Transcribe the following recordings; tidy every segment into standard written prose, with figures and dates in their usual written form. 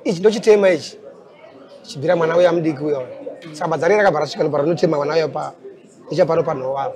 ichi ndochitema ichi chibvira mwana uya mudiki uya saka badza riri rakabva rasvika nopara rinotema mwana uya pa ichapano panhova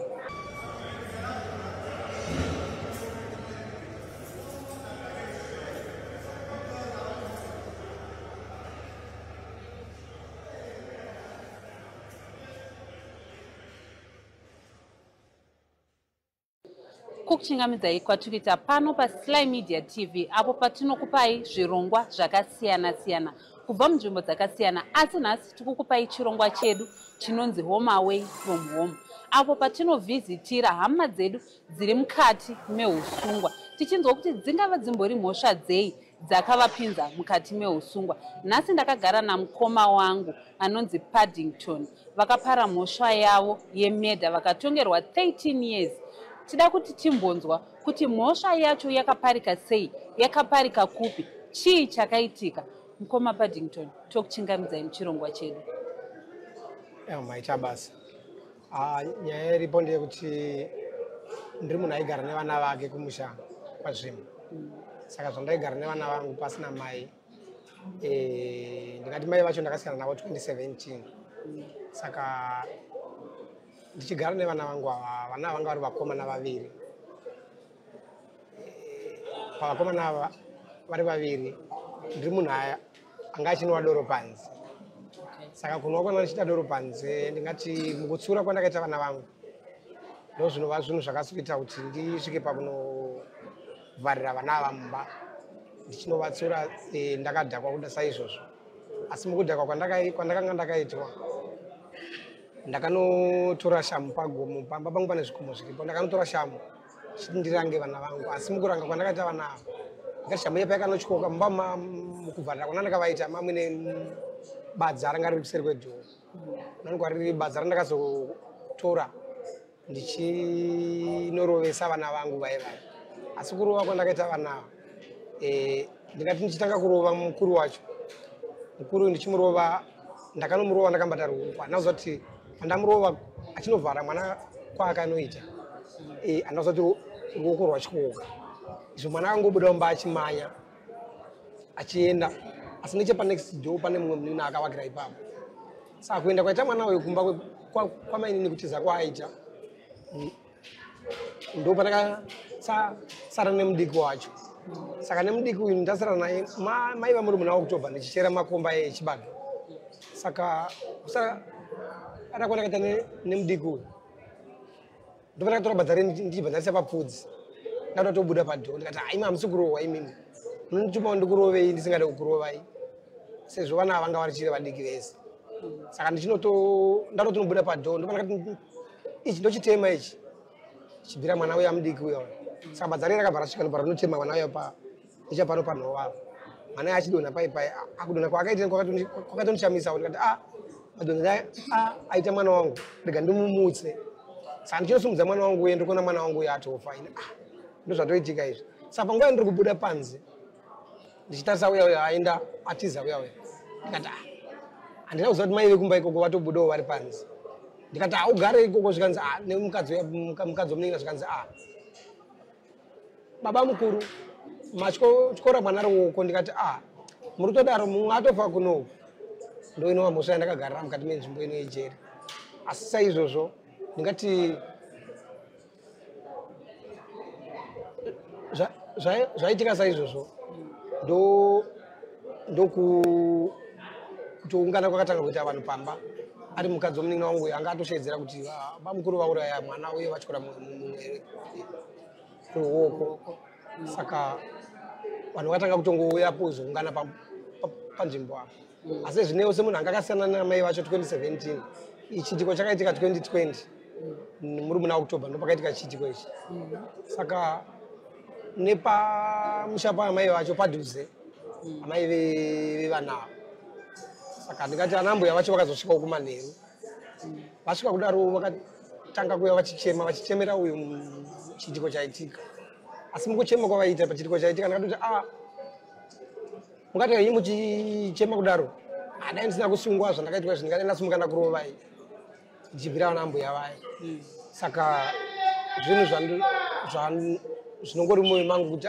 kukuchingamidzai kwatikuita pano paSly Media TV apo patinokupai zvirongwa zvakasiyana-siyana kubva munzvimbo dzakasiyana, asi nhasi tikukupai chirongwa chedu chinonzi Home Away from Home, apo patinovhizitira hama dzedu dziri mukati meusungwa tichinzwa kuti dzingava dzimbori mhosva dzei dzakavapinza mukati meusungwa. Nhasi ndakagara namukoma wangu anonzi Paddington, vakapara mhosva yavo yemedha vakatongerwa 13 years. Tida kuti timbonzwa kuti mhosva yacho yakaparika sei, yakaparika kupi, chii chakaitika. Mukoma Paddington, tokuchingamidzai muchirongwa chedu. Maita basa. Nyaya iripo ndeyekuti ndiri munhu aigara nevana vake kumusha kwazvimbo. Saka zvandaigara nevana vangu pasina mai. Ndingati mai vacho ndakasiyana navo 2017. Saka ndichigara nevana vangu ava, vana vanga vari vakomana vaviri. Pavakomana ava vari vaviri, ndiri munhu anga achinwa doro panze. Saka kunwa kwana ndichita doro panze, ndingati mukutsura kwandakaita vana vangu ndozvinova zvinhu zvakasvika kuti ndisvike pakunovharira vana ava mumba ndichinovatsura ndakadhakwa kuda saizvozvo. Asi mukudhakwa kwandakanga ndakaitwa ndakanotora shamu pagomo pamba pangu pane zvikomo zviripo, ndakanotora shamu ndirange vana vangu. Asi mukuranga kwandakaita vana ava ndikati shamu yepa yakanotyoka mumba mukuvharira kwana ndakavaita mamwine badza ranga riri kuseri kwedhoo. Nangu riri badza randakazotora ndichinorovesa vana vangu vaivai. Asi kurova kwandakaita vana ava ndingati ndichitanga kurova mukuru wacho, mukuru ndichimurova ndakanomurova ndakambata ruoko. Andauza kuti andamurova achinovhara mwana kwaakanoita andauza kuti ruoko rwachikoka. Izvo mwana angobuda mumba achimanya achienda, asi nechepa next door pane mumwe munhu akavakira ipapo. Saka kuenda kwaita mwana uyu kumba kwamainini kutiza kwaaita ndo pandakasara nemudiki wacho. Saka nemudiki uyu ndasara naye maiva muri muna October ndichichera makomba echibage. Saka kusara adakwandakaita nemudiki uyu ndopandakatora badza ndichibva ndaisa papfudzi ndatoda tobuda padhoo ndikati haima hamusi kurohwa imimi munotuma ndikurovei ndisingade kukurovai sezvo vana ava vanga varichiri vadiki vese. Saka ndatotonobuda padhoo ndopandakati ichi ndochitema ichi chibvira mwana uya mudiki uya. Saka badza riri rakabva rasvika nopara rinotema mwana uya pa ichapano panhova. Mwana achidonha paipai, akudonha kwaakaita kwakatondichamisa ndikati madonha aita mwana wangu rega ndimumutse. Saka ndichinosumudza mwana wangu uye ndikuona mwana wangu uya atofa. Ndozvatoitika izvi. Saka panguva ndiri kubuda panze ndichitarisa uya aenda atiza uya ndikati handina kuziva kuti mai vekumba ikoko vatobudawo vari panze. Ndikati ugare ikoko zvikanzi nemukadzi womunenge zvikanzi baba mukuru matyora mwana ruoko. Ndikati muri kutodaro mumwe atofa kunoku. Ndoinova mhosva yandakagarira mukati menzvimbo ino yejeri. Asi saizvozvo ndingati zvaitika saizvozvo ndokutoungana kwakatanga kuita vanhu pamba. Ari mukadzi womunini wangu uyu anga atoshedzera kuti bamukuru vauraya mwana uye vatyora mumwe ruoko. Saka vanhu vakatanga kutongouya kuzoungana panzvimbo apa. Asi zvinewo semunhu anga akasiyana namai vacho 2017 ichitiko chakaitika 2020 muri muna October ndopakaitika chiitiko ichi. Saka nepamusha pamai vacho padhuze amai vevana ava. Saka ndingati anambuya vacho vakazosvikawo kumanheru. Vasvika kudaro vakatanga kuuya vachichemera uyu chiitiko chaitika. Asi mukuchema kwavaita pachiitiko chaitika ndakatoti mungati kanyi muchichema kudaro dai ndisina kusungwa zvandakaitwa izvi ndingadai ndasumukana kurovai ndichibvira vanambuya vai. Saka zvinhu zvinongori mumwoyo mangu kuti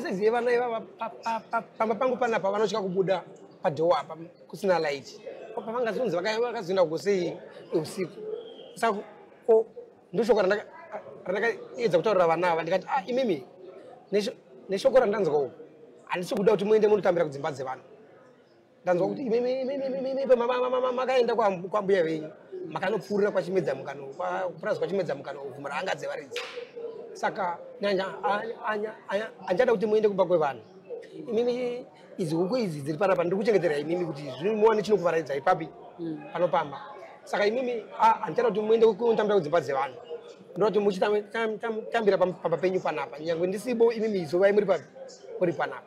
Saizi vana ivava pamba pangu panapa vanosvika kubuda padhoo apa kusina light. Pavangazunzi vakazoenda kugosei usiku. Saka ndoshoko randakaedza kutaurira vana ava ndikati imimi neshoko randanzwa uku handisi kuda kuti muende munotambira kudzimba dzevanhu. Ndanzwa kuti imimi makaenda kwambuya venyu makanopfuurira kwachimedza mukano kupurazi kwachimedza mukano uvhumira anga dzevaridzi. Saka anjada kuti muende kumba kwevanhu. Imimi idzi huku idzi dziri panapa ndiri kuchengetera imimi kuti zvinomuone chinokuvaradza ipapi panopamba. Saka imimi anjada kuti muende kunotambira kudzimba dzevanhu. Ndoti muchitambira pamba penyu panapa nyangwe ndisipo imimi izovai muri papi muri panapa.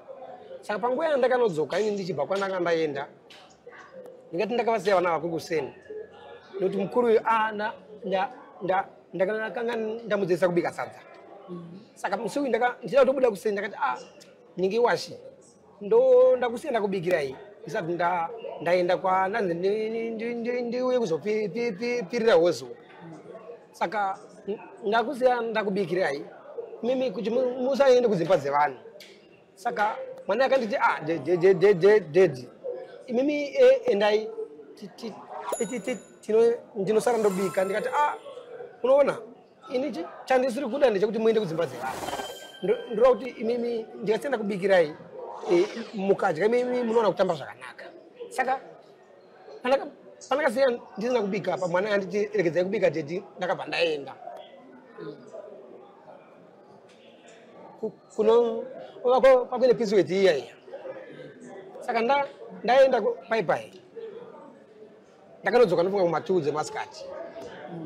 Saka panguva yandakanodzoka ini ndichibva kwandanga ndaenda ndingati ndakavasiya vana vakuru kuseni nokuti mukuru uyu ndakanga ndamudzidzisa kubika sadza. Saka musi uyu ndichida kutobuda kuseni ndakati ningi washi ndakusiya ndakubikirai ndisati ndaenda kwandanzi ndiuye kuzopirira hozo. Saka ndakusiya ndakubikirai mimi kuti musaende kudzimba dzevanhu. Saka mwana akanditi dedi imimi endai ndinosara ndobika ndikati unoona ini chandisiri kuda ndechekuti muende kudzimba dzevanhu. Ndinoda kuti imimi ndikasienda kubikirai mukadya imimi munoona kutamba zvakanaka. Saka pandakasiya ndisina kubika apa mwana anditi regedzai kubika dedi ndakabva ndaenda kuno pakuine pisi weti iyaiya. Saka ndaenda paipai ndakanodzoka ndofunga kuma2 dzemasikati.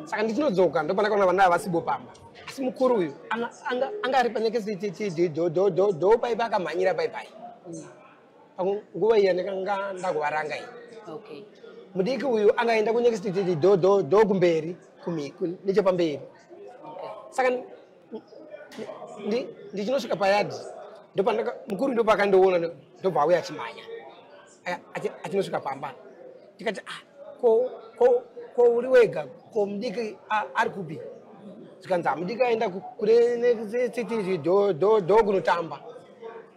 Saka ndichinodzoka ndopandakaona vana vasibo pamba basi mukuru uyu anga ari panekesiti do pai akamhanyira pai nguva iya ndakanga ndakuvaranga iyi Okay. mudiki uyu angaenda kunyekesiti do kumberi nechepamberi saka ndichinosvika payadhi mukuru ndopakandoona ndobva auya achimhanya achinosvika pamba ndikati ko uri wega ko mudiki ari kupi zvikanzi mudiki aenda kure nesiti do kunotamba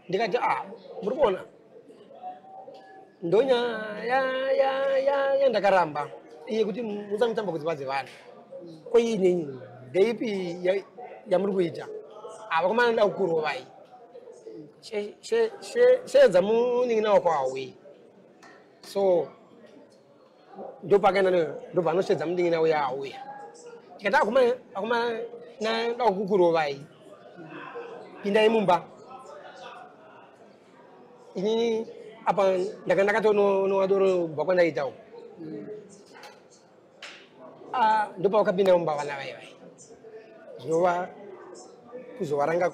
ndikati muri kuona ndonya yandakaramba iye kuti musamutamba kudzivadze vanhu koinini ndeipi yamuri kuita avakomana da kukurovai shedza munin'ina wako hauyi so ndopakaenda ndobva anoshedza munin'ina uya hauya tikati akomana da kukurovai pindai mumba inini apa ndakatonowadoro bva kwandaita uko ndopa wakapinda mumba vana vaivai zvinova kuzovaranga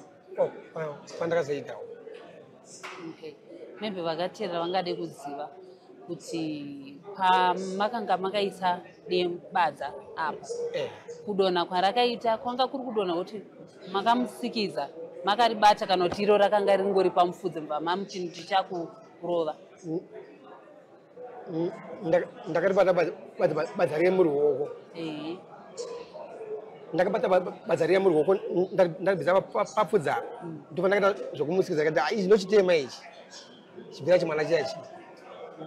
kwandakazoitawo. Maybe vakateerera vangade kuziva kuti pamakanga makaisa badza apa kudonha kwarakaita kwanga kuri kudonha kuti makamusikiza makaribata kana kuti iro rakanga ringori pamufudze mva mamuti ndichakurova. Ndakaribata badza riye muruoko ndakabata badza riya muruoko ndaribvisa papfudza ndopa ndakaita zvokumusikidza kati izvi ndochitema ichi chibvira chimwana chiyachi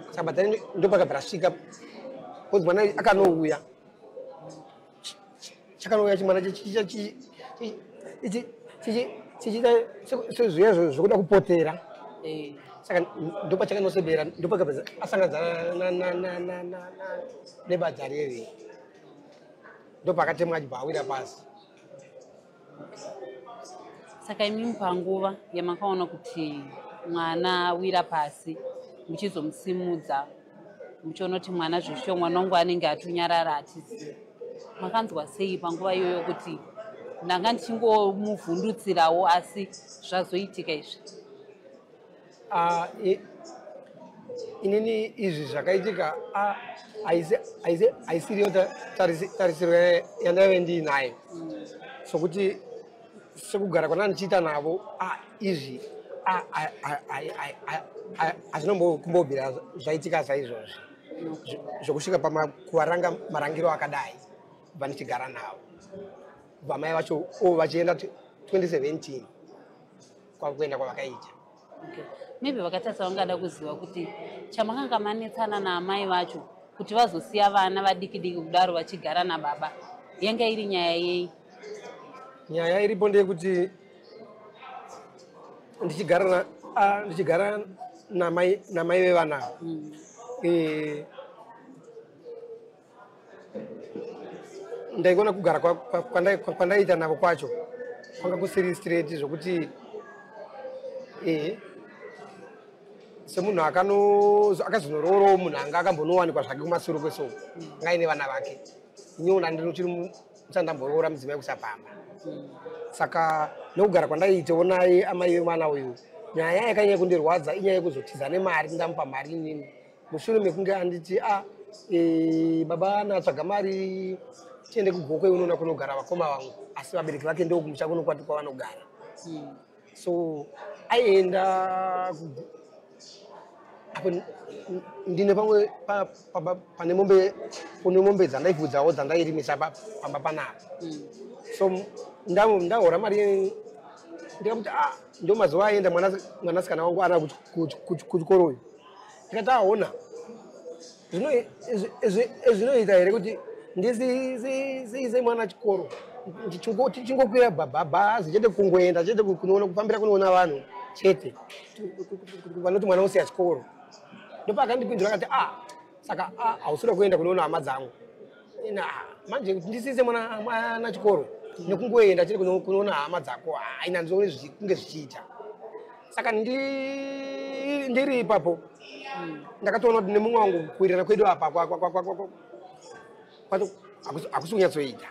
saka badza ndopakabvira svika kuti mwana akanouya chakanouya chimwana chichiita sezviya zvokuda kupotera saka ndopa chakanosebera ndopakabva asangadzana nebadza riri ndopakatemwa achibva awira pasi. Saka imi panguva yamakaona kuti mwana awira pasi muchizomusimudza muchiona kuti mwana zvesho mwana wangu anenge atunyarara atiziva makanzwa sei panguva iyoyo kuti ndanga ndichingomuvhundutsirawo asi zvazoitika izvi? Inini izvi zvakaitika haisiriyo tarisiro yandaive ndiinayo sokuti sekugara kwana ndichiita navo izvi hazvinombokumbobvira zvaitika saizvozvi zvokusvika kuvaranga marangiro akadai kubva ndichigara navo kubva mai vacho vachienda 2017 kwakuenda kwavakaita. Maybe vakatarisa vangada kuziva kuti chamakanga manetsana naamai vacho kuti vazosiya vana vadiki diki kudaro vachigara nababa yanga iri nyaya yei? Nyaya iripo ndeyekuti ndichigara namai vevana ndaigona kugara kwandaiita navo kwacho kwanga kusiri straight zvokuti semunhu akazonororawo munhu anga akambonowanikwa zvake kumasuro kwesoko ngaine vana vake iniona ndinochiri muchandamboroora mudzimai kusapamba saka nokugara kwandaiitewo naye amai vemwana uyu nyaya yakanyanya kundirwadza inyaya yekuzotiza nemari ndamupa mari inini mushure mekunge anditi baba natsvaga mari tiende kugokwe unoona kunogara vakoma vangu asi vabereki vake ndokumucha kuno kwati kwavanogara so aienda apo ndine pamwe pane mombe dzandaifudzawo dzandairimisa pamba panapa so ndahora mari ndikamuti ndo mazuva aenda mwanasikana wangu ana kuchikoro uyu ndikati aona zvinoita here kuti ndisiise mwana chikoro tichingokwira bhazi chete kungoenda chete kufambira kunoona vanhu chete vanoti mwana usiya chikoro ndopakandipindura akati saka hausira kuenda kunoona hama dzangu manje ndisiise mwana chikoro nekungoenda chete kunoona hama dzako haina ndizoone kunge zvichiita saka ndiri ipapo ndakatoona kuti nemumwe wangu kuwirirana kwedu apa hakusi kunyatsoita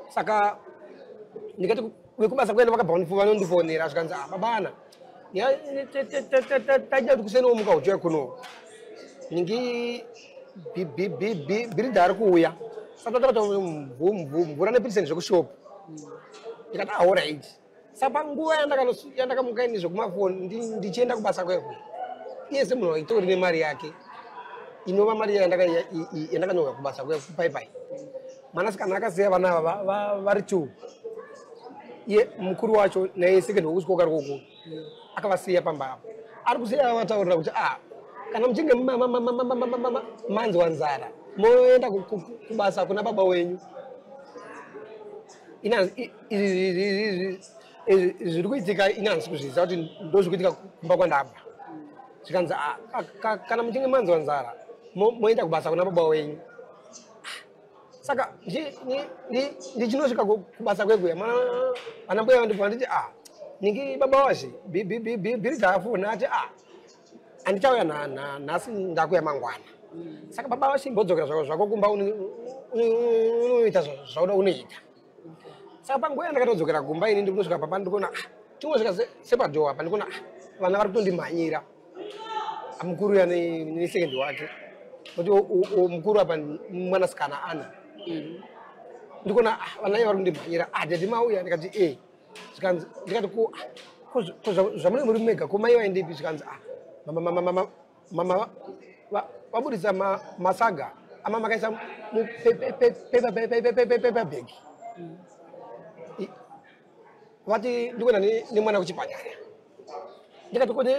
saka ndikati wekubasa kuenda vanondifonera zvikanzi babana taida kuti kuseni womuka uchiuya kuno ningi bhiridha ari kuuya saka takati mvura nepiriseni zvekushopu ndikati alright saka panguva yandakamuka ini zvekumafoni ndichienda kubasa kweko iye semunhu itori nemari yake inova mari yandakanyorwa kubasa kwepaipai mwanasikana akasiya vana ava vari 2 iye mukuru wacho naye second wokusikoka rikoko akavasiya pamba apo ari kusiya vataurira kuti kana muchinge manzwa nzara moenda kubasa kuna baba wenyu zviri kuitika inyanzi kuzvisa kuti ndozviri kuitika kumba kwandabva zvikanzi kana muchinge manzwa nzara moenda kubasa kuna baba wenyu saka ndichinosvika kubasa kwekuya vana mbuya vandibva nditi ningi baba washe bhiridha afona ati handichauya nhasi ndakuya mangwana saka baba washe mbodzokera zvako zvako kumba unoita zvauda unoita saka panguva yandakatodzokera kumba ini ndikunosvika papa ndikuona tinosvika sepadhoa apa ndikuona vana vari kutondimhanyira mukuru ya nesekendi wake kuti mukuru apa mwanasikana ana ndikuona vana vari kundimhanyira dadi mauya ndikati ndikati zvamune muri mega komai vaendepi zvikanzi mama vabudisa masaga ama makaisa mupepabhegi vati ndikuenda nemwana kuchipatara ndikati kuti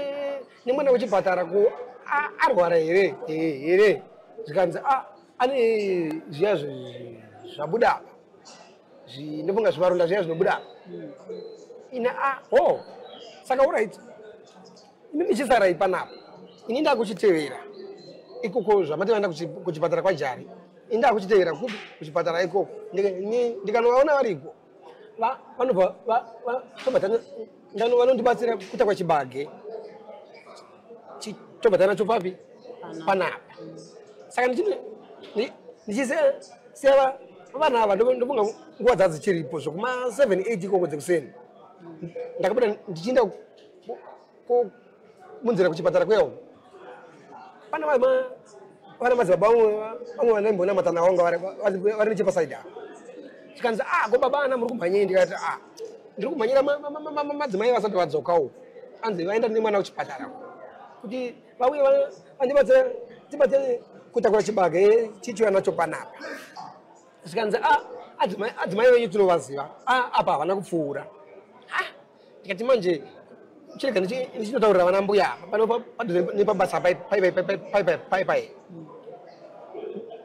nemwana kuchipatara arwara here zvikanzi ane zviya zvabuda apa ndinofunga zvimaronda zviya zvinobuda apa ina saka alright ini ndichisarai panapa ini ndakuchitevera ikoko zvamati vaenda kuchipatara kwajari ini ndakuchitevera kuchipatara ikoko ndikanovaona variko vanobva vanondibatsira kuita kwachibage chobva nacho papi panapa saka ndichisiya vana ava ndofunga nguva dzadzichiripo zvokuma 7-8 ikoko dzekuseni ndakabuda ndichienda munzira kuchipatara kweho pana vana madzibaba vamwe vanaimbona matana vanga vari nechepasaidi apa chikanzi ko babana muri kumhanyei ndikati ndiri kumhanyira madzimai vasati vadzokawo anzi vaenda nemwana kuchipatara kuti vauye vandibatsira tibatsire kutakura chibage chichiuya nacho panapa zvikanzi adzimai venyu tinovaziva apa havana kupfuura ndikati manje chirega ndichinotaurira vana mbuya padhuze nepabasa paipai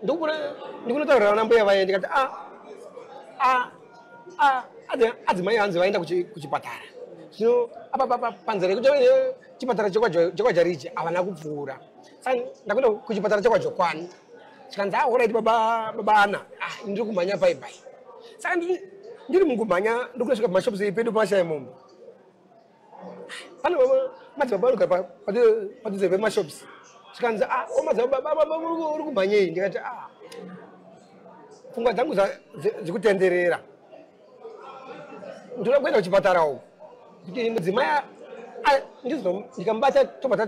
ndikunotaurira vana mbuya vaye ndikati adzimai hanzi vaenda kuchipatara zvino apa panzira yekuti chipatara chekwajarichi havana kupfuura saka ndakuenda kuchipatara chekwajokwani chikanzi alright baba ana ndiri kumhanya paipai saka ndiri mukumhanya ndikunosvika pamashopusi pedu pamashaya mombe pana madzibaba anogara padhuze pemashopusi chikanzi madzibaba uri kumhanyei ndikati pfungwa dzangu dzikutenderera ndinoda kuenda kuchipatara uku kuti mudzimai ndikamubata tobva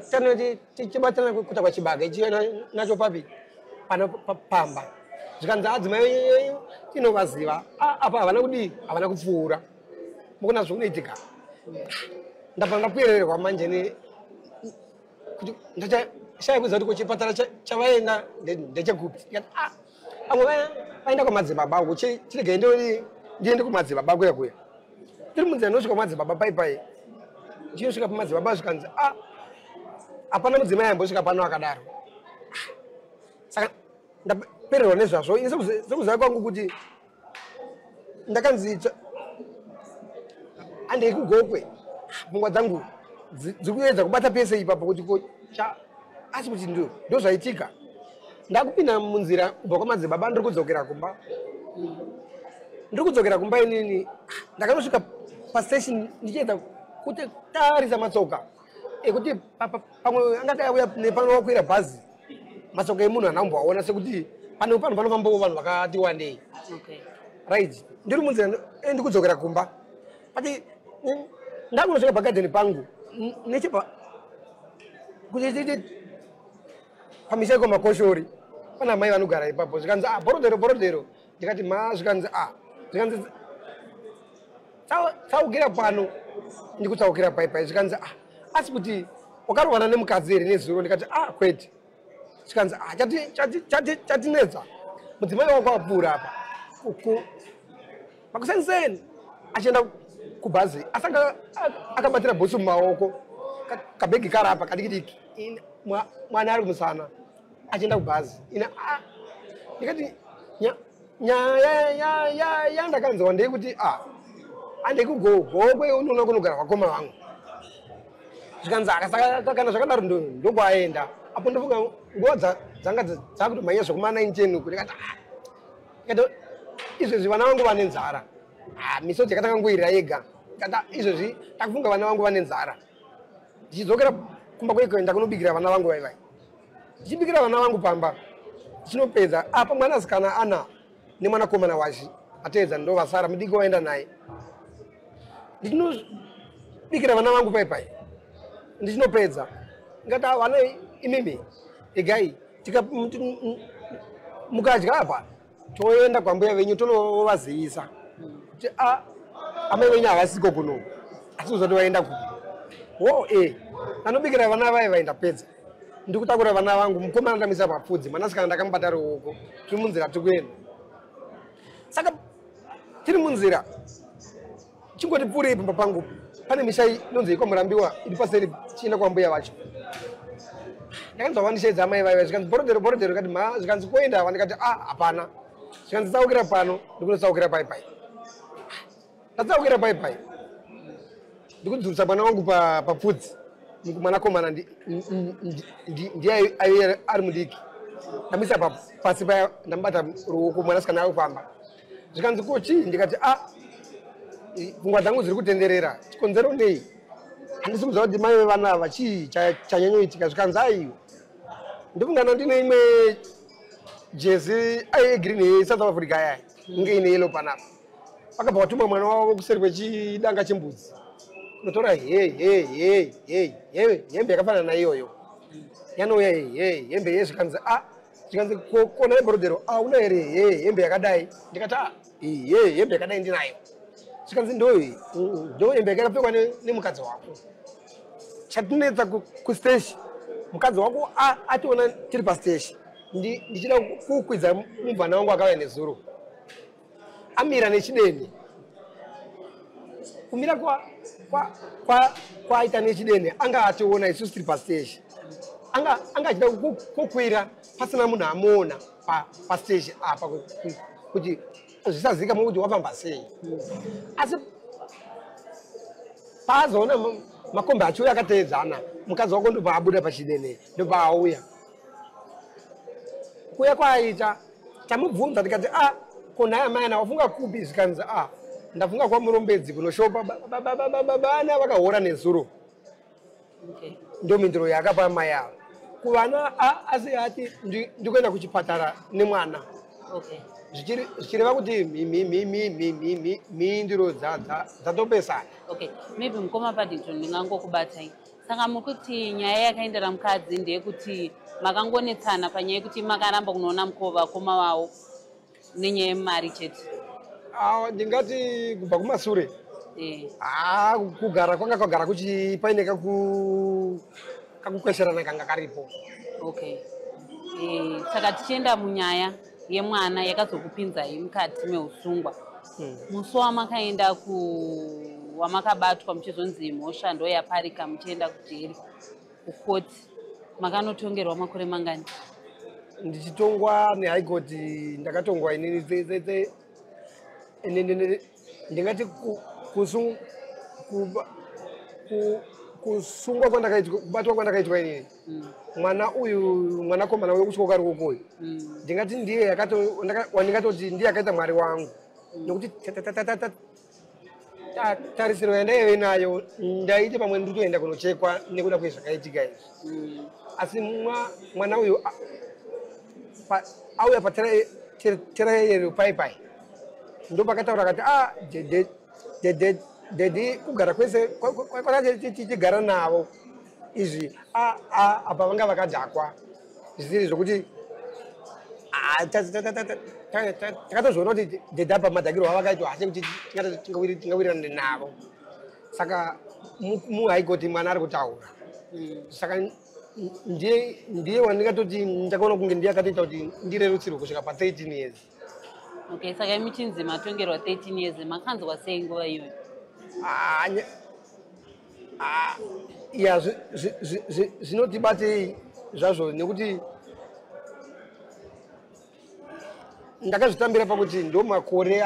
tichibatana kuita kwachibage ichiuya nacho papi pamba zvikanzi adzimai tinovaziva apa havana kudii havana kupfuura mukuna zvikunoitika ndabva ndapuyererwa manje kuti ndachashaya kuziva kuti kuchipatara chavaenda ndechekupi amwe vaenda kwamadzibaba uko chirege ndiende kumadzibaba kuya tiri munzira nosvika kumadzibaba paipai chinosvika pamadzibaba zvikanzi hapana mudzimai aimbosvika pano akadaro saka ndapererwa nezvazvo ini sekuziva kwangu kuti ndakanzi handei kugokwe pfungwa dzangu dzikuedza kubata pese ipapo kuti asi kuti ndo zvaitika ndakupinda munzira kubva kwamadzibaba ndiri kudzokera kumba inini ndakanosvika pastation ndichiedza kuti tarisa matsoka ekuti pamwe angati auya nepanowakwira bhazi matsoka emunhu anaomboaona sekuti panofambawo vanhu vakati wandei right ndiri munzira ndikudzokera kumba ati ndakunosvika pagadheni pangu nechepa kuti pamisha kwamakoshori pana mai vanogara ipapo zvikanzi borodero ndikati zvikanzi zvikanzi tsaukira pano ndikutsaukira paipai zvikanzi asi kuti wakarovana nemukadzi here nezuro ndikati kwete zvikanzi chatinedza mudzimai wako apfuura apa pakuseniseni achienda kubhazi asi akabatira bhusi mumaoko kabhegi karapa kadikidiki mwana ari kumusana achienda kubhazi ndikati nyaya yandakanzwa ndeyekuti handei kugogwe unoona kunogara vakoma vangu zvikanzi kana zvakadaro ndokwaenda apo ndofunga nguva dzanga dzakutomhanya zvekuma910 ndikati izvezvi vana vangu vane nzara misodzi yakatangangwirira yega kata izvezvi takufunga vana vangu vane nzara ndichidzokera kumba kweko ndakunobikira vana vangu vaivai ndichibikira vana vangu pamba chinopedza apa mwanasikana ana nemwanakomana washi atedza ndovasara mudiki waenda naye ndichinobikira vana vangu paipai ndichinopedza ngati vana imimi igai mukadya apa toenda kwambuya venyu tonovazivisa kuti amai venyu havasiko kuno asi uzoti vaenda kupi anobikira vana vai vaenda pedza ndikutakura vana vangu mukomana ndamisa papfudzi mwanasikana ndakamubata ruoko tiri munzira tikuenda saka tiri munzira chingoti pfuurei pamba pangu pane misha inonzi ikwamurambiwa iri paseri chienda kwambuya vacho ndakanzwa vandishaidza amai vaiva zvikanzi borodero kati zvikanzi kuenda vandikati hapana zvikanzi tsaukira pano ndikunosaukira paipai ndatsaukira paipai ndikudzurisa mwana wangu papfudzi mwanakomana ndiye aive ari mudiki ndamisa pasi paya ndamubata ruoko mwanasikana akufamba zvikanzi kochi ndikati pfungwa dzangu dziri kutenderera chikonzero nei handisi kuziva kuti mai vevana ava chii chanyanyoitika zvikanzi aiyo ndifungana ndine imwe jezi green yeSouth Africa yaya inge ine yellow panapa vakabva vatuma mwana wavo kuseri kwechidanga chembudzi kunotora hembe yakafanana naiyoyo yanouya hembe yezvikanzi zvikanzi kona yeborodero una here hembe yakadai ndikati hembe yakadai ndinayo zvikanzi ndo hembe yakapfekwa nemukadzi wako chatinetsa kusteshi mukadzi wako ationa tiri pasteshi ndichida kukwidza mubvana wangu akauya nezuro amira nechideni kumira kwaita nechideni anga ationa isusu tiri pasteshi anga achida kukwira pasina munhu amuona pasteshi apa kuti zvisazikama kuti wafamba sei asi paazoona makombe achiuya akateedzana mukadzi wako ndopaabuda pachidene ndopaauya kuya kwaaita tamubvunza tikati konhaya maina wafunga kupi zvikanzi ndafunga kwamurombedzi kunoshopa bana vakahora nezuro ndomindiro yakapa mai avo kuvana asi ati ndikuenda kuchipatara nemwana zvichireva kuti mindiro dzatopesana maybe mukoma Paddington ndingangokubatai saka mukuti nyaya yakaendera mukadzi ndeyekuti makangonetsana panyaya yekuti makaramba kunoona mukova koma wavo nenyaya yemari chete ndingati kubva kumasure kugara kwanga kwagara kuchi paine kakukwesherana kanga karipo saka tichienda munyaya yemwana yakazokupinzai mukati meusungwa musi wamakaenda wamakabatwa muchizonzi mhosva ndo yaparika muchienda kujeri kukoti makanotongerwa makore mangani? Ndichitongwa nehaigoti ndakatongwa inini ndingati kusungwa kwandakaitwa kubatwa kwandakaitwa inini mwanakomana wekuchikoka rukokoyo ndingati ndiye wandingatoti ndiye akaita mwari wangu nokuti tarisiro yandaive nayo ndaiti pamwe nditoenda kunochekwa nekuda kwezvakaitika izvi asi mwana uyu auya paterayero paipai ndo pakataura kati dedi kugara kwese tichigara navo izvi apa vanga vakadhakwa zvisiri zvokuti takatozviona kuti dedi apa madhakiro avakaitwa hase kuti tingawirirana navo saka muhaigoti mwana ari kutaura saka ndiye wandingatoti ndakaona kunge ndiye akatoita kuti ndirerutsirwe kusvika pa13 years. Okay, saka imichinzi matongerwa 13 years makanzwa sei nguva iyoyo? Ya zvinotibatei zvazvo nekuti ndakazvitambira pakuti ndo makore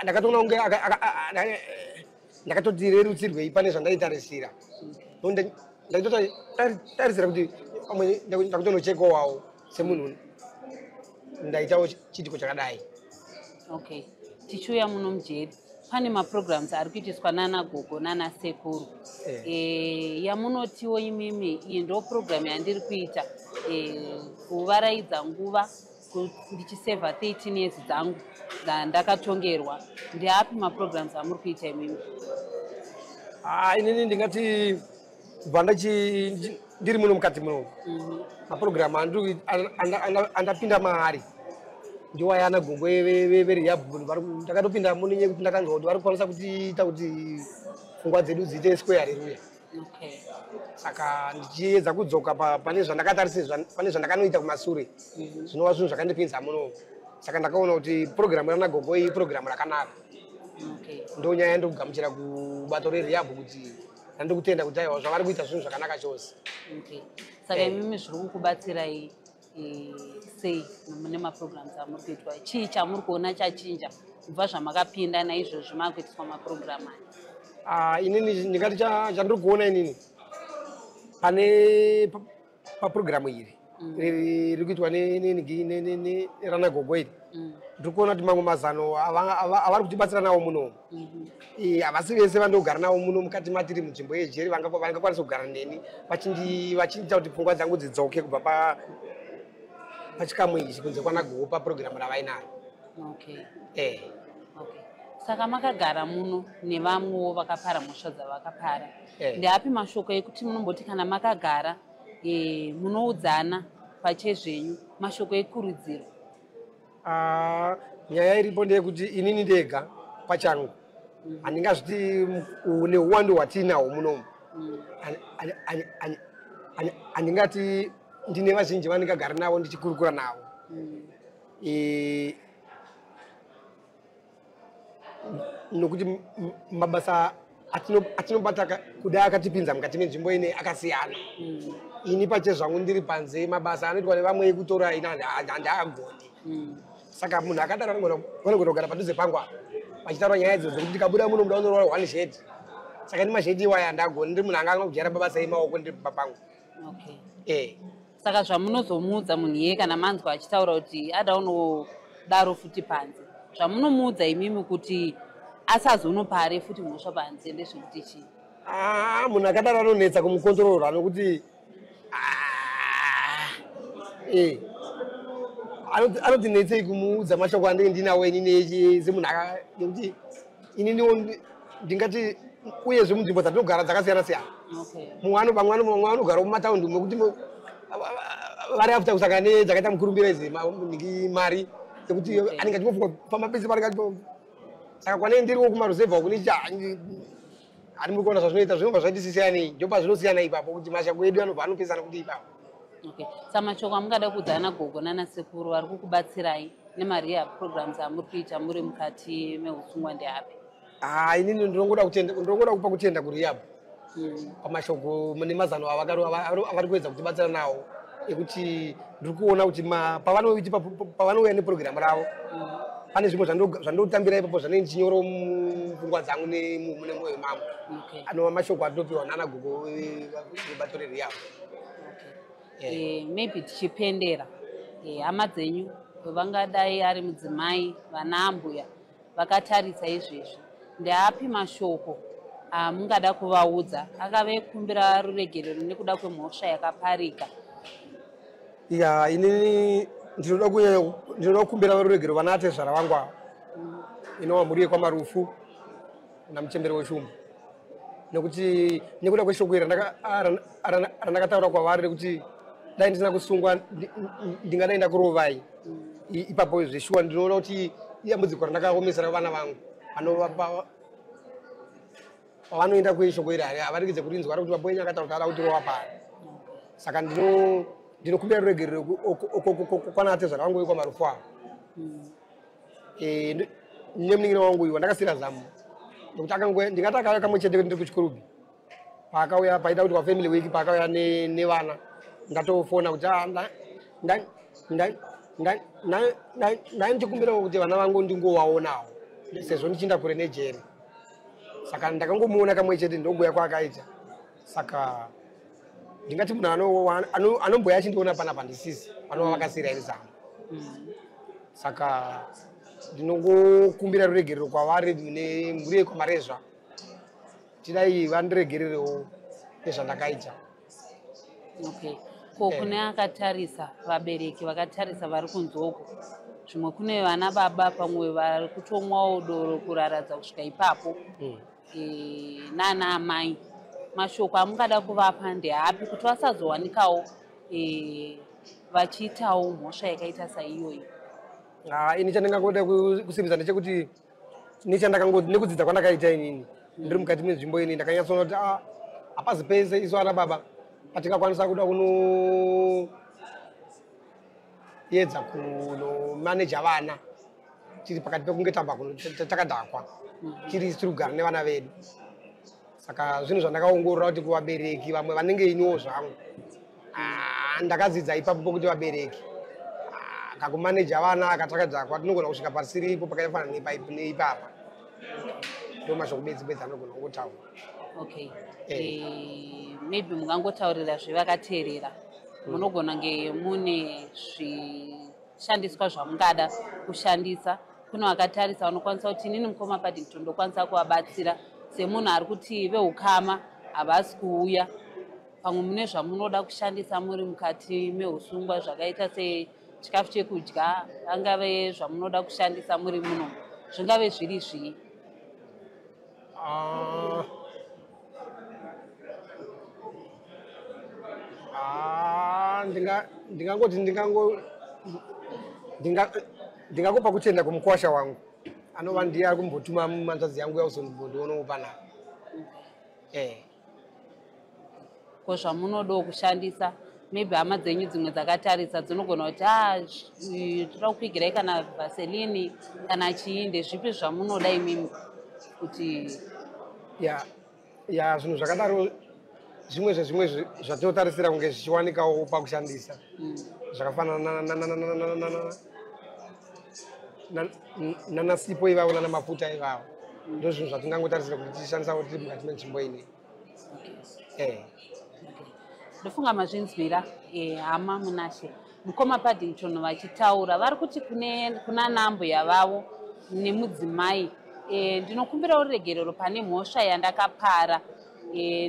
ndakatoona kunge ndakatoti rerutsirwei pane zvandaitarisira ndakatotarisira kuti pamwe ndakutonochekawo semunhu ndaitawo chitiko chakadai. Okay, tichiuya muno mujeri pane maprograms ari kuitiswa nana gogo nana sekuru yamunotiwo imimi iyi ndo program yandiri kuita kuvaraidza nguva ndichisevha 13 years dzangu ndakatongerwa. Ndeapi maprograms amuri kuita imimi? Inini ndingati kubva ndiri muno mukati muno maprogram andapinda maari ndiwaya ana gombo verehab ndakatopinda muno nyekuti ndakanzwa kuti vari kukwanisa kutiita kuti pfungwa dzedu dziite square. Haleluya. Saka ndichiedza kudzoka pane zvandakatarisira pane zvandakanoita kumasure zvinova zvinhu zvakandipinza muno. Saka ndakaona kuti program rana gogo iyi program rakanaka. Ndo nyaya yandokugamuchira kubato rerehab kuti ndandikutenda kuti aiwa zvavari kuita zvinhu zvakanaka chose. Saka imimi zviri kukubatsirai sei nemaprograms amuri kuitwa? Chii chamuri kuona chachinja kubva zvamakapinda naizvozvo makuitiswa maprogram aya? Inini ndingati chandiri kuona inini pane paprogramu iri riri kuitwa nerana gogo iri ndiri kuona kuti mamwe mazano avari kutibatsira nawo muno havasi vese vandogara navo muno mukati matiri munzvimbo yejeri vangakwanisa kugara neni vachindiita kuti pfungwa dzangu dzidzoke kubva pachikamu ichi kunze kwana gogo paprogramu ravainayo. Saka makagara muno nevamwewo vakapara mhosva dzavakapara, ndeapi mashoko ekuti munomboti kana makagara munoudzana pachezvenyu mashoko ekurudziro? Nyaya iripo ndeyekuti inini ndega pachangu handingazviti neuwandu hwatinahwo munomu handingati ndine vazhinji vandingagara navo ndichikurukura navo. Nokuti mabasa atinobata kudai akatipinza mukati menzvimbo ine akasiyana. Ini pache zvangu ndiri panze mabasa anoitwa nevamwe ekutora ina handaagoni. Saka munhu akadaro vanogona kugara padhuze pangu vachitaura nyaya idzodzo kuti ndikabuda muno muda unorwara 1 shedi. Saka ndi mashedi iwayo handagoni, ndiri munhu anga anogara mabasa emaoko ndiri pangu. Saka zvamunozomuudza munhu iye kana manzwa achitaura kuti ada unodaro futi panze, zvamunomuudza imimi kuti asazonopare futi mhosva panze ndezvekuti chii? Munhu akadaro anonetsa kumukontorora nokuti anotinetsei kumuudza mashoko andinge ndinawo inini semunhu nekuti ininiwo ndingati uyezve munzvimbo dzatinogara dzakasiyana siyana. Vamwe vanogara mumataundi mekuti vari afta kusangana nedzakaita mukurumbira idzi mari yekuti anenge achingofungwa kufamba pese pari kati. Saka kwane ndiriwo kumaruzevha kune hari muri kuona zvazvinoita zvinobva zvaitisisiyanei ndobva zvinosiyana ipapo kuti mashoko edu anobva anopesana kuti ipapo. Samashoko amungada kuudzana gogo nana sekuru vari kukubatsirai nemarehab programs amuri kuita muri mukati meusungwa ndeapi? Inini ndinongoda kupa kutenda kurehab pamashoko nemazano avari kuedza kutibatsira nawo ekuti ndiri kuona kuti pavanouya neprogramu ravo pane zvimwe zvandotambira ipapo zvanei ndichinyoro mupfungwa dzangu nemune mwoyo mangu anova mashoko atinopiwa nana gogo vebato rerehab. Maybe tichipendera hama dzenyu vangadai ari mudzimai vana ambuya vakatarisa izvezvi, ndeapi mashoko amungada kuvaudza akave kumbira ruregerero nekuda kwemhosva yakaparika? Inini ndinoda kukumbira varuregero vana atezvara vangu ava inova mhuri yekwamarufu namuchemberi weshumba nekuti nekuda kweshoko iri randakataura kwavari rekuti dai ndisina kusungwa ndingadai ndakurovai ipapo zveshuwa ndinoona kuti iyambudziko randakaomesera vana vangu pavanoenda kweshoko iri havarikidze kurinzwa kuti vaboenya akataura kuti ada kutirova pari saka ndinokumbira ruregerero kwana atezvara vangu vekwamarufu avo nemuningira wangu iwa ndakasira zamu nekuti ndingati akauya kamwe chete ndiri kuchikurubi paakauya paida kuti wafamily week paakauya nevana ndatofona kuti ndai ndichikumbira kuti vana vangu ndingovaonawo sezvo ndichinda kure nejeri saka ndakangomuona kamwe chete ndogoya kwaakaita saka ndingati munhu anomboya achindiona panapa ndisisi vanova vakasira iri zamu saka ndinongokumbira ruregerero kwavari nemhuri yekwamarezva tidai vandiregererewo nezvandakaita. Ko kune akatarisa vabereki vakatarisa vari kunzoko zvimwe kune vana baba pamwe vari kutomwawo doro kuraradza kusvika ipapo nana amai mashoko amungada kuvapa ndeapi kuti vasazowanikawo vachiitawo mhosva yakaita saiyoyi? Ini chandingangoda kusimbisa ndechekuti nekudzidza kwandakaita inini ndiri mukati menzvimbo ini ndakanyatsoona kuti hapazi pese isu ana baba patingakwanisa kuda kunoedza kunomaneja vana tiri pakati pekunge tamba kuno takadhakwa tiri kugara nevana vedu. Saka zvinhu zvandakaongorora kuti kuvabereki vamwe vanenge iniwo zvangu ndakadzidza ipapo pokuti vabereki kakumaneja vana akatakadzakwa tinogona kusvika pasiripo pakafanana neipapa ndo mashoko bedzi anogona kungotaura. Maybe mungangotaurira zvevakateerera munogona nge mune zvishandiswa zvamungada kushandisa kuno vakatarisa vanokwanisa kuti inini mukoma Paddington ndokwanisa kuvabatsira semunhu ari kuti veukama havasi kuuya pamwe mune zvamunoda kushandisa muri mukati meusungwa zvakaita sechikafu chekudya angave zvamunoda kushandisa muri muno zvingave zviri zvii? Ndingangoti ndingakupa kutenda kumukwasha wangu anova ndiye ari kumbotuma manzvadzi yangu yauzondibondionawo panapa. Ko zvamunodawo kushandisa maybe hama dzenyu dzimwe dzakatarisa dzinogona kuti toda kupigirai kana vaselini kana chii ndezvipi zvamunoda imimi kuti zvinhu zvakadaro zvimwe zvezvimwe zvatinotarisira kunge zvichiwanikawo pakushandisa zvakafanana nanasipo ivavo nanamafuta ivavo ndo zvinhu zvatingangotarisira kuti tishandisawo tiri mukati menzvimbo ine. Ndofunga mazvinzwira hama Munashe mukoma Paddington vachitaura vari kuti kuna nambo yavavo nemudzimai ndinokumbirawo ruregerero pane mhosva yandakapara.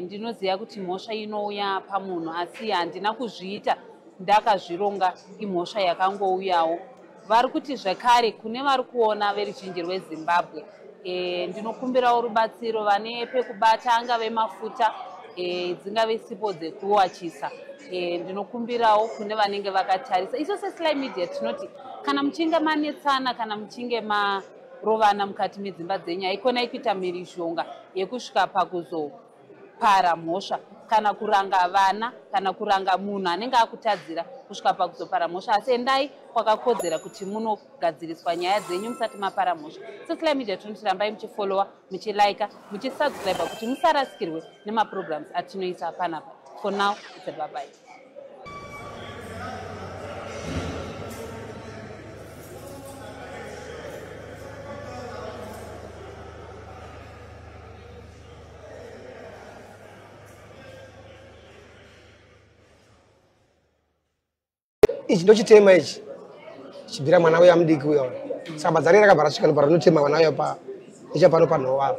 Ndinoziva kuti mhosva inouya pamunhu asi handina kuzviita ndakazvironga imhosva yakangouyawo. Vari kuti zvakare kune vari kuona veruzhinji rweZimbabwe ndinokumbirawo rubatsiro vane pekubata angave mafuta dzingave sipo dzekuwachisa. Ndinokumbirawo kune vanenge vakatarisa iso seSly Media tinoti kana muchinge manetsana kana muchinge marovana mukati medzimba dzenyu haikonai kuita mhirizhonga yekusvika pakuzopara mhosva kana kuranga vana kana kuranga munhu anenge akutadzira kusvika pakuzopara mhosva asi endai kwakakodzera kuti munogadziriswa nyaya dzenyu musati mapara mhosva. seSly Media tinoti rambai muchifollowa muchilaika muchisubscribe kuti musarasikirwe nemaprograms atinoisa panapa. For now, it's a bye-bye. Ichi ndo chitema ichi chibvira mwana uya mudiki uya saka basa rake rakabva rasvika paro rinotema mwana uya icha pano panhova